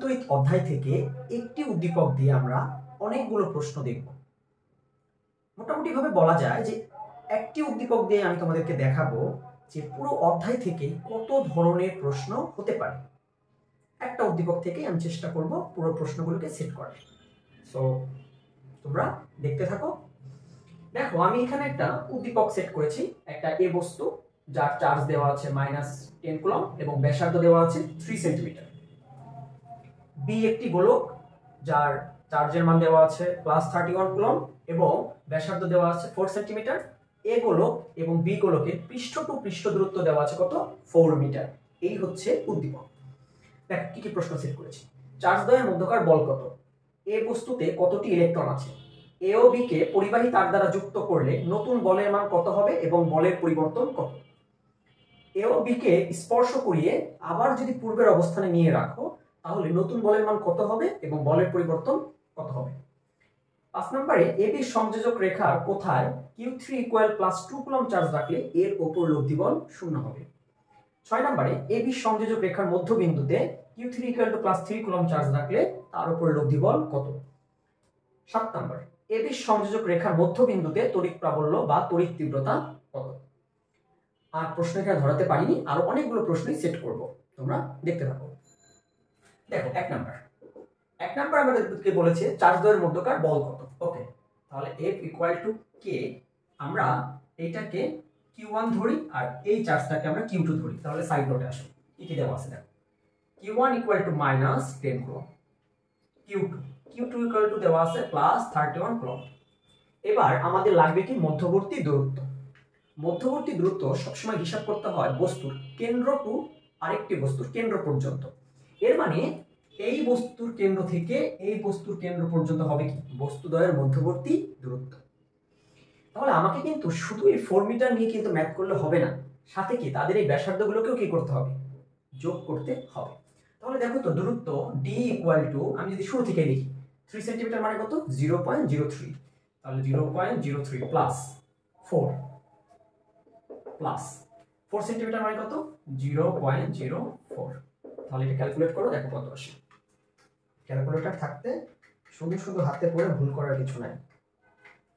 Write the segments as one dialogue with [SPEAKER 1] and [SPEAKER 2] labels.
[SPEAKER 1] তড়িৎ অধ্যায় থেকে একটি উদ্দীপক দিয়ে আমরা অনেকগুলো প্রশ্ন দেখব। মোটামুটি ভাবে বলা যায় যে একটি উদ্দীপক দিয়ে আমি তোমাদেরকে দেখাবো যে পুরো অধ্যায় থেকে কত ধরনের প্রশ্ন হতে পারে। একটা উদ্দীপক থেকে আমি চেষ্টা করব পুরো প্রশ্নগুলোকে সেট করার। সো তোমরা দেখতে থাকো। দেখো, আমি এখানে একটা উদ্দীপক সেট করেছি। একটা এ বস্তু যার চার্জ দেওয়া আছে -10 কুলম্ব এবং ব্যাসার্ধ দেওয়া আছে 3 সেন্টিমিটার। বি একটি গোলক যার চার্জের মান দেওয়া আছে +31 কুলম্ব এবং ব্যাসার্ধ দেওয়া আছে 4 সেন্টিমিটার। এ গোলক এবং বি গোলকের পৃষ্ঠ টু পৃষ্ঠ দূরত্ব দেওয়া আছে কত? 4 মিটার। এই হচ্ছে উদ্দীপক। দেখ কি কি প্রশ্ন সেট করেছি। চার্জ দ্বয়ের মধ্যকার বল কত? এ বস্তুতে কতটি ইলেকট্রন আছে? এ ও বি কে পরিবাহী তার দ্বারা যুক্ত করলে নতুন বলের মান কত হবে এবং বলের পরিবর্তন কত? এ ও বি কে স্পর্শ করিয়ে আবার যদি পূর্বের অবস্থানে নিয়ে রাখো তাহলে নতুন বলের মান কত হবে এবং বলের পরিবর্তন কত হবে? 5 নম্বরে এ বি সংযোজক রেখার কোথায় Q3 +2 কুলম্ব চার্জ রাখলে এর উপর লব্ধি বল 0 হবে? 6 নম্বরে এ বি সংযোজক রেখার মধ্যবিন্দুতে Q3 +3 কুলম্ব চার্জ রাখলে তার উপর লব্ধি বল কত? 7 নম্বর এ বি সংযোজক রেখার মধ্যবিন্দুতে তড়িৎ প্রাবল্য বা তড়িৎ তীব্রতা কত? আর প্রশ্ন এখানে ধরাতে পারিনি, আরো অনেকগুলো প্রশ্নই সেট করব, তোমরা দেখতে থাকো। দেখো, 1 নাম্বার আমাদেরকে বলেছে চার্জ দ্বয়ের মধ্যকার বল কত। ওকে, তাহলে F = K, আমরা এইটাকে Q1 ধরি আর এই চার্জটাকে আমরা Q2 ধরি। তাহলে সাইড নোটে আসো, কি কি দেওয়া আছে দেখো। Q1 = -10 কুলম্ব, Q2 দেওয়া আছে +31 কুলম্ব। এবার আমাদের লাগবে কি মধ্যবর্তী দূরত্ব। মধ্যবর্তী দূরত্ব সবসময় হিসাব করতে হয় বস্তুর কেন্দ্র টু আরেকটি বস্তুর কেন্দ্র পর্যন্ত। এর মানে এই বস্তুর কেন্দ্র থেকে এই বস্তুর কেন্দ্র পর্যন্ত হবে কি বস্তুদ্বয়ের মধ্যবর্তী দূরত্ব। তাহলে আমাকে কিন্তু শুধু এই 4 মিটার নিয়ে কিন্তু ম্যাথ করলে হবে না, সাথে কি তাদের এই ব্যাসার্ধগুলোকেও কি করতে হবে? যোগ করতে হবে। তাহলে দেখো তো দূরত্ব D = আমি যদি শুরু থেকে লিখি 3 সেন্টিমিটার মানে কত? 0.03। তাহলে 0.03 প্লাস 4 সেন্টিমিটার মানে কত? 0.04। তাহলে এটা ক্যালকুলেট করো, দেখো কত আসে। ক্যালকুলেটর থাকতে শুধু হাতে করে ভুল করার কিছু নাই।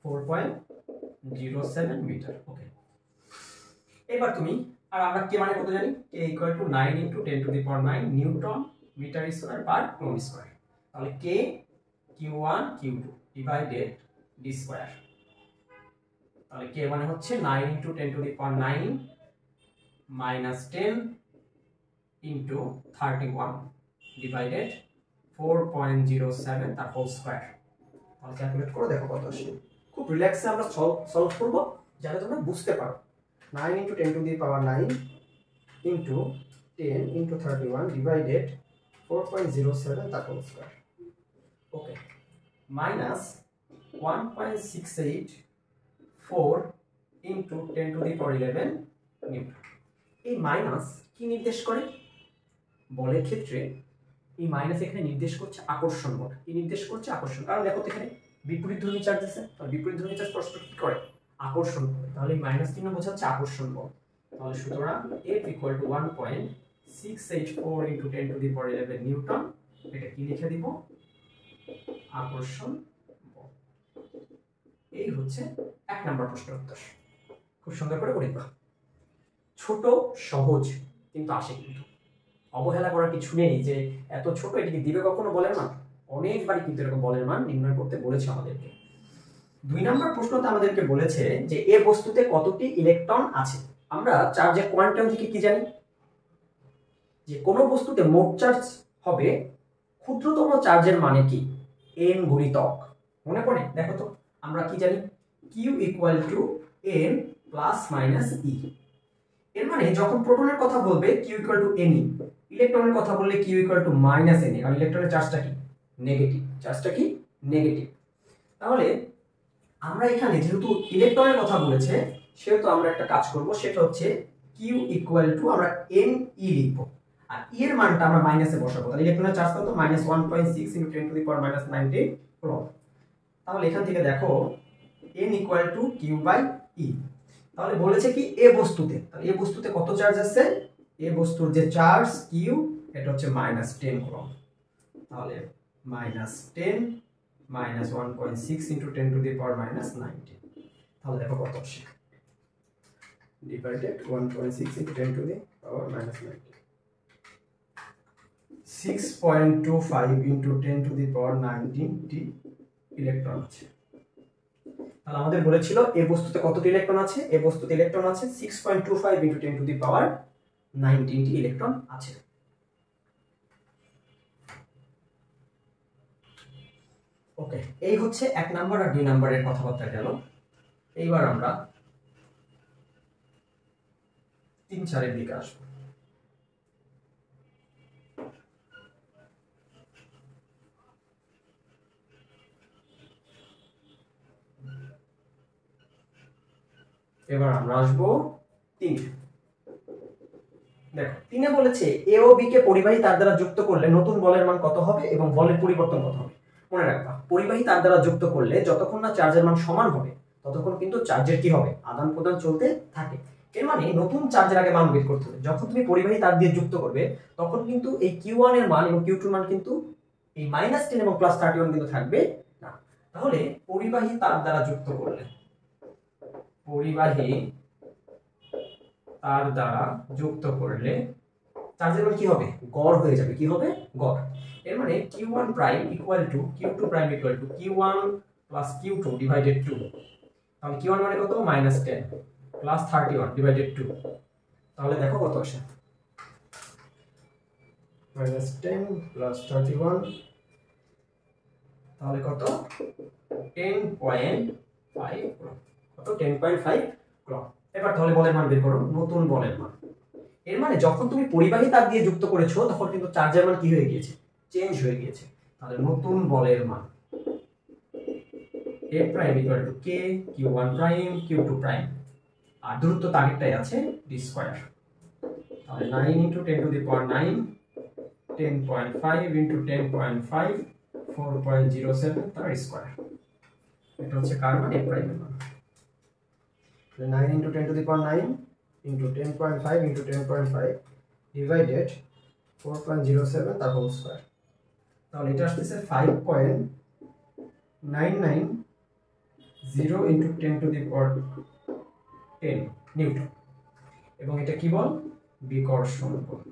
[SPEAKER 1] 4.07 মিটার। ওকে, এবার তুমি আর আমরা কে মানে কত জানি? K = 9 × 10⁹ newton metre square per coulomb square. তাহলে K Q1 Q2 divided d square. তাহলে K মানে হচ্ছে 9 × 10⁹ -10 × 31 ডিভাইডেড 4.07 তার হোল স্কয়ার। তাহলে ক্যালকুলেট করো, দেখো কত আসে। খুব রিল্যাক্সে আমরা সলভ করব যাতে তোমরা বুঝতে পারো। 9 × 10⁹ × 10 × 31 ডিভাইডেড 4.07 তার হোল স্কয়ার। ওকে, -1.684 × 10⁻11 নিউটন। এই মাইনাস কি নির্দেশ করে? বলের ক্ষেত্রে এই মাইনাস এখানে নির্দেশ করছে আকর্ষণ বল। কি নির্দেশ করছে? আকর্ষণ। কারণ দেখো তো এখানে বিপরীতধর্মী চার্জ আছে, তাহলে বিপরীতধর্মী চার্জ পরস্পর কি করে? আকর্ষণ করে। তাহলে এই মাইনাস চিহ্ন বোঝাচ্ছে আকর্ষণ বল। তাহলে সুতরাং F = 1.684 × 10⁻11 নিউটন। এটা কি লিখে দিব? আকর্ষণ বল। এই হচ্ছে 1 নম্বর প্রশ্নের উত্তর। খুব সুন্দর করে লিখবা। ছোট সহজ কিন্তু আসে, কিন্তু অবহেলা করার কিছু নেই যে এত ছোট এটাকে দিবে কখনো বলের মান। অনেকবারই কিন্তু এরকম বলের মান নির্ণয় করতে বলেছে আমাদেরকে। 2 নম্বর প্রশ্নতে আমাদেরকে বলেছে যে এ বস্তুতে কতটি ইলেকট্রন আছে। আমরা চার্জের কোয়ান্টাম থেকে কি জানি? যে কোন বস্তুতে মোট চার্জ হবে ক্ষুদ্রতম চার্জের মানে কি? n গুণিতক। মনে পড়ে? দেখো তো আমরা কি জানি? Q = n ± e। এর মানে যখন প্রোটনের কথা বলবে Q = ne, ইলেকট্রনের কথা বললে Q = -ne। আর ইলেকট্রনের চার্জটা কি? নেগেটিভ। চার্জটা কি? নেগেটিভ। তাহলে আমরা এখানে যেহেতু ইলেকট্রনের কথা বলেছে সেহেতু আমরা একটা কাজ করব, সেটা হচ্ছে Q = আমরা ne লিখব আর e এর মানটা আমরা মাইনাসে বসাবো। তাহলে ইলেকট্রনের চার্জ কত? -1.6 × 10⁻90 কুলম্ব। তাহলে এখান থেকে দেখো n = Q/e। তাহলে বলেছে কি এ বস্তুতে, তাহলে এ বস্তুতে কত চার্জ আছে? এ বস্তুর যে চার্জ Q এটা হচ্ছে -10 কুলম্ব তাহলে -10 -1.6 × 10⁻⁻90। তাহলে দেখো কত আসে, ডিভাইডেড 1.6 × 10⁻⁻90, 6.25 × 10⁻19টি ইলেকট্রন আছে। তাহলে আমাদের বলেছিল এই বস্তুতে কতটি ইলেকট্রন আছে, এই বস্তুতে ইলেকট্রন আছে 6.25 × 10⁻19টি ইলেকট্রন আছে। ওকে, এই হচ্ছে 1 নাম্বার আর 2 নাম্বারের কথাবার্তা গেল। এইবার আমরা 3-4 দিকে আসব। এবার আমরা আসবো 3। দেখো 3-এ বলেছে এ ও বি কে পরিবাহী তার দ্বারা যুক্ত করলে নতুন বলের মান কত হবে এবং বলের পরিবর্তন কত হবে। মনে রাখবা, পরিবাহী তার দ্বারা যুক্ত করলে যতক্ষণ না চার্জের মান সমান হবে ততক্ষণ কিন্তু চার্জের কি হবে, আদান প্রদান চলতে থাকে। এর মানে নতুন চার্জের আগে মান বের করতে হবে। যখন তুমি পরিবাহী তার দিয়ে যুক্ত করবে তখন কিন্তু এই Q1 এর মান এবং Q2 এর মান কিন্তু এই -10 এবং +31 কিন্তু থাকবে না। তাহলে পরিবাহী তার দ্বারা যুক্ত করলে, পরিবাহী তার দ্বারা যুক্ত করলে চার্জের মান কি হবে, গড় হয়ে যাবে। কি হবে, গড়। এর মানে Q1 prime equal two Q2 prime equal two Q1 plus Q2 divided 2। তাহলে Q1 মানে কত, -10 প্লাস 31 ডিভাইডেড 2। তাহলে দেখো কত আসে, -10 প্লাস 31, তাহলে কত, 10.5 কুলম্ব। কত, 10.5 কুলম্ব। এবার তাহলে বলের মান বের করো, নতুন বলের মান। এর মানে যখন তুমি পরিবাহী তার দিয়ে যুক্ত করেছো তখন কিন্তু চার্জের মান কি হয়ে গিয়েছে, চেঞ্জ হয়ে গিয়েছে। তাহলে নতুন বলের মান A prime equal to K Q1 prime Q2 prime, আর দূরত্ব তাগেরটাই আছে d স্কয়ার। তাহলে 9 × 10⁹, 10.5 × 10.5, 4.07 তার স্কয়ার। এটা হচ্ছে কার মান, A প্রাইমের মান। 9 × 10⁹ into 10.5 into 10.5 divided 4.07 তার হোল স্কয়ার। তাহলে এটা আসছে 5.990 into 10⁻10 নিউটন। এবং এটা কি বল, বিকর্ষণ বল।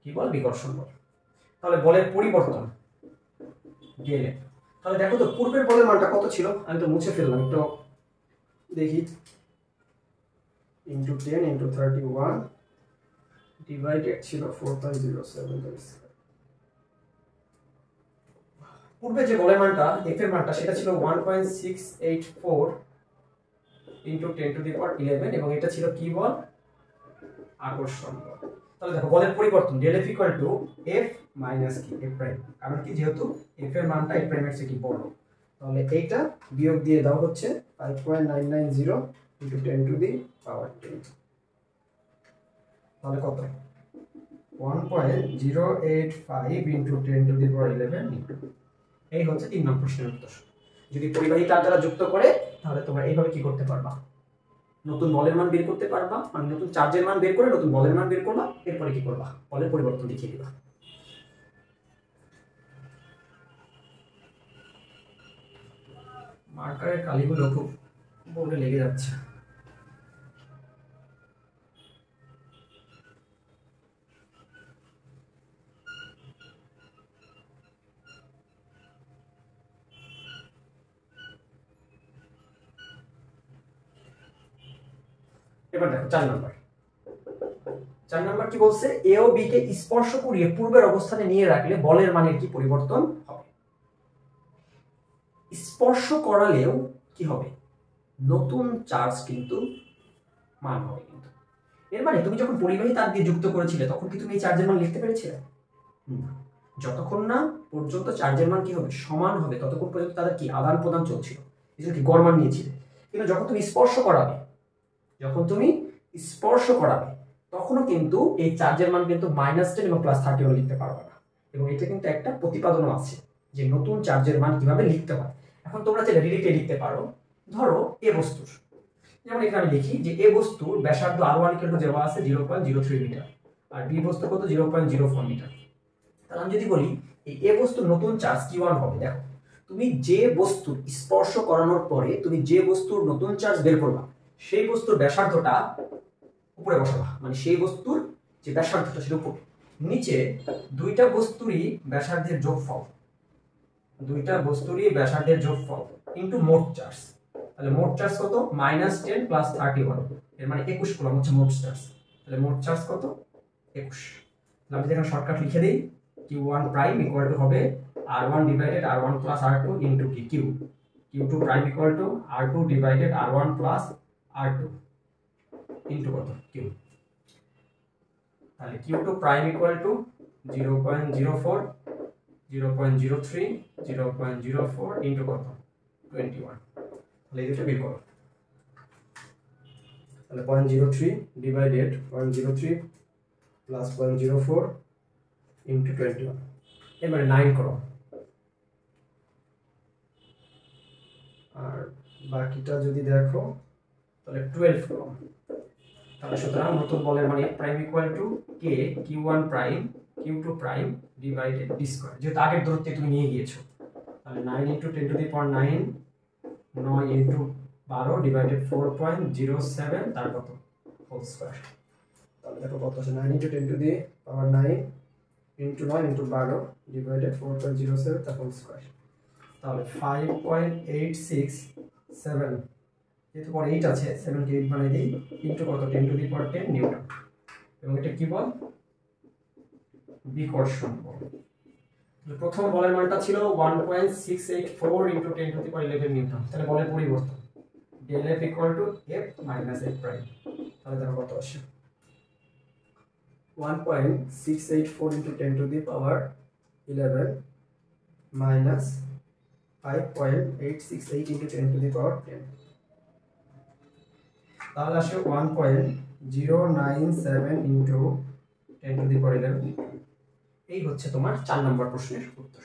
[SPEAKER 1] কি বল, বিকর্ষণ বল। তাহলে বলের পরিবর্তন গেলে, তাহলে দেখো তো পূর্বের বলের মানটা কত ছিল, আমি তো মুছে ফেললাম, একটু দেখি। into 10 into 31 divided ছিল 4.07। পূর্বে যে বলের মানটা f এর মানটা সেটা ছিল 1.684 into 10⁻11 এবং এটা ছিল কি বল, আকর্ষণ বল। তাহলে দেখো বলের পরিবর্তন del f equal to f minus কি f প্রাইম, কারণ কি যেহেতু f এর মানটা f প্রাইমের চেয়ে কি বড়, তাহলে এইটা বিয়োগ দিয়ে দাও হচ্ছে 5.990 into 10⁻10। তাহলে কত, 1.085 into 10⁻11 নিউটন। এই হচ্ছে 3 নম্বর প্রশ্নের উত্তর। যদি পরিবাহী তার দ্বারা যুক্ত করে তাহলে তোমরা এইভাবে কি করতে পারবা, নতুন বলের মান বের করতে পারবা, মানে নতুন চার্জের মান বের করে নতুন বলের মান বের করবা, এরপরে কি করবা, বলের পরিবর্তন দেখিয়ে দিবা। মার্কারের কালিগুলো খুব বোর্ডে লেগে যাচ্ছে। এবার দেখো 4 নাম্বার কি বলছে, এ ও বি কে স্পর্শ করিয়ে পূর্বের অবস্থানে নিয়ে রাখলে বলের মানের কি পরিবর্তন হবে। স্পর্শ করালেও কি হবে, নতুন চার্জ কিন্তু মান হবে। কিন্তু এর মানে তুমি যখন পরিবাহী তার দিয়ে যুক্ত করেছিলে তখন কি তুমি এই চার্জের মান লিখতে পেরেছিলে না। যতক্ষণ না পর্যন্ত চার্জের মান কি হবে, সমান হবে, ততক্ষণ পর্যন্ত তাদের কি আদান প্রদান চলছিল, এই জন্য কি গড় মান নিয়েছিলে। কিন্তু যখন তুমি স্পর্শ করাবে, তখনও কিন্তু এই চার্জের মান কিন্তু -10 এবং +31 লিখতে পারবে না। এবং এটা কিন্তু একটা প্রতিপাদনও আছে যে নতুন চার্জের মান কিভাবে লিখতে হয়। এখন তোমরা চাইলে ডিরেক্টলি লিখতে পারো। ধরো এ বস্তুর, যেমন এখানে আমি লিখি যে এ বস্তুর ব্যাসার্ধ R1 দেওয়া আছে 0.03 মিটার, আর বি বস্তু কত 0.04 মিটার। তাহলে আমি যদি বলি এই এ বস্তুর নতুন চার্জ Q1 হবে, দেখো তুমি যে বস্তুর স্পর্শ করানোর পরে তুমি যে বস্তুর নতুন চার্জ বের করবা সেই বস্তুর ব্যাসার্ধটা উপরে বসাবা, মানে সেই বস্তুর যে ব্যাসার্ধটা সেটা উপরে, নিচে দুইটা বস্তুরই ব্যাসার্ধের যোগফল, দুইটা বস্তুরই ব্যাসার্ধের যোগফল ইনটু মোট চার্জ। তাহলে মোট চার্জ কত? -10 + 31, এর মানে 21 কুলম্ব হচ্ছে মোট চার্জ। তাহলে মোট চার্জ কত? 21। তাহলে আমি যেখানে শর্টকাট লিখে দেই Q1 প্রাইম ইকুয়াল টু হবে R1 divided R1 plus R2 into কি Q, Q2 prime equal two R2 divided R1 plus R2 into কত? Q। তাহলে Q2 prime equal two 0.04, 0.03, 0.04 into কত? 21। তাহলে এই দুটো বের করো। তাহলে 0.03 ডিভাইডেড 0.03 প্লাস 0.04 ইনটু 21, এর মানে 9 করো। আর বাকিটা যদি দেখো তাহলে 12 করো। তাহলে সুতরাং নতুন বলের মানে prime equal to K Q1 prime Q2 prime divided d square, যেহেতু আগের দূরত্বে তুমি নিয়ে গিয়েছো। তাহলে 9 × 10⁹, 9 × 12 ডিভাইডেড 4.07 তার কত? Whole square. তাহলে দেখো কত আছে, 9 × 10⁹ ইনটু 9 × 12 ডিভাইডেড 4.07 তার হোল স্কয়ার। তাহলে 5.867, যেহেতু পরে 8 আছে 7 কে 8 বানিয়ে দিই, ইনটু কত? 10⁻10 নিউটন। এবং এটা কি বল? বিকর্ষণ বল। প্রথম বলের মানটা ছিল 1.684 × 10⁻11 নিউটন। তাহলে বলের পরিবর্তন del F = F - F prime. তাহলে দেখো কত আসে, 1.684 × 10⁻11 মাইনাস 5.868 × 10⁻10, তাহলে আসে 1.097 × 10⁻11। এই হচ্ছে তোমার 4 নম্বর প্রশ্নের উত্তর।